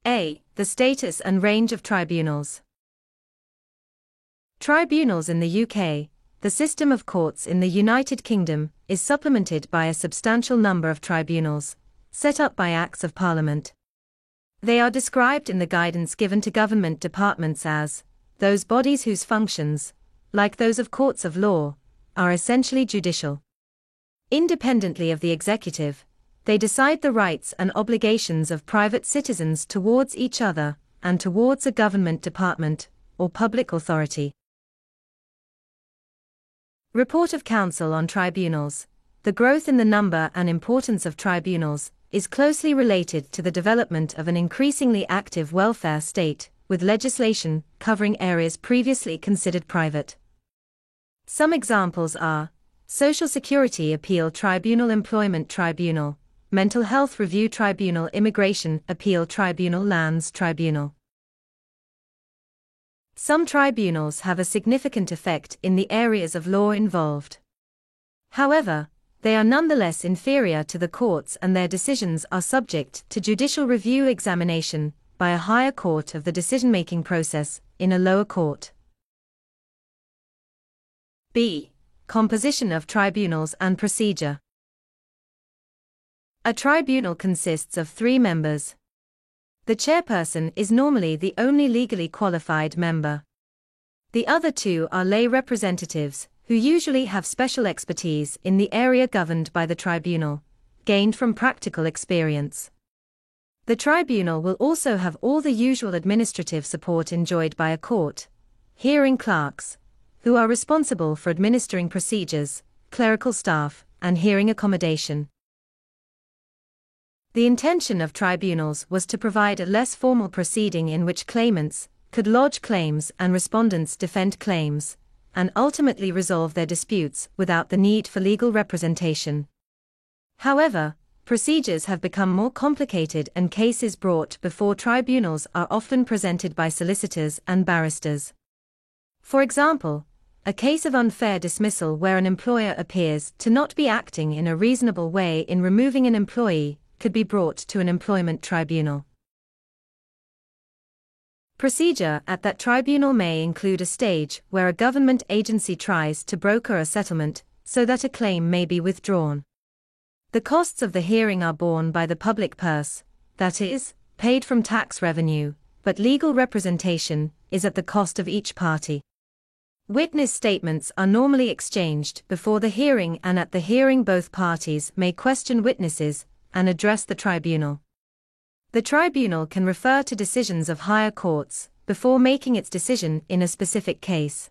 A. The status and range of tribunals. Tribunals in the UK, the system of courts in the United Kingdom, is supplemented by a substantial number of tribunals, set up by Acts of Parliament. They are described in the guidance given to government departments as those bodies whose functions, like those of courts of law, are essentially judicial. Independently of the executive, they decide the rights and obligations of private citizens towards each other and towards a government department or public authority. Report of Council on Tribunals. The growth in the number and importance of tribunals is closely related to the development of an increasingly active welfare state, with legislation covering areas previously considered private. Some examples are Social Security Appeal Tribunal, Employment Tribunal, Mental Health Review Tribunal, Immigration Appeal Tribunal, Lands Tribunal. Some tribunals have a significant effect in the areas of law involved. However, they are nonetheless inferior to the courts, and their decisions are subject to judicial review examination by a higher court of the decision-making process in a lower court. B. Composition of tribunals and procedure. A tribunal consists of 3 members. The chairperson is normally the only legally qualified member. The other 2 are lay representatives, who usually have special expertise in the area governed by the tribunal, gained from practical experience. The tribunal will also have all the usual administrative support enjoyed by a court: hearing clerks, who are responsible for administering procedures, clerical staff, and hearing accommodation. The intention of tribunals was to provide a less formal proceeding in which claimants could lodge claims and respondents defend claims, and ultimately resolve their disputes without the need for legal representation. However, procedures have become more complicated, and cases brought before tribunals are often presented by solicitors and barristers. For example, a case of unfair dismissal where an employer appears to not be acting in a reasonable way in removing an employee could be brought to an employment tribunal. Procedure at that tribunal may include a stage where a government agency tries to broker a settlement so that a claim may be withdrawn. The costs of the hearing are borne by the public purse, that is, paid from tax revenue, but legal representation is at the cost of each party. Witness statements are normally exchanged before the hearing, and at the hearing both parties may question witnesses and address the tribunal. The tribunal can refer to decisions of higher courts before making its decision in a specific case.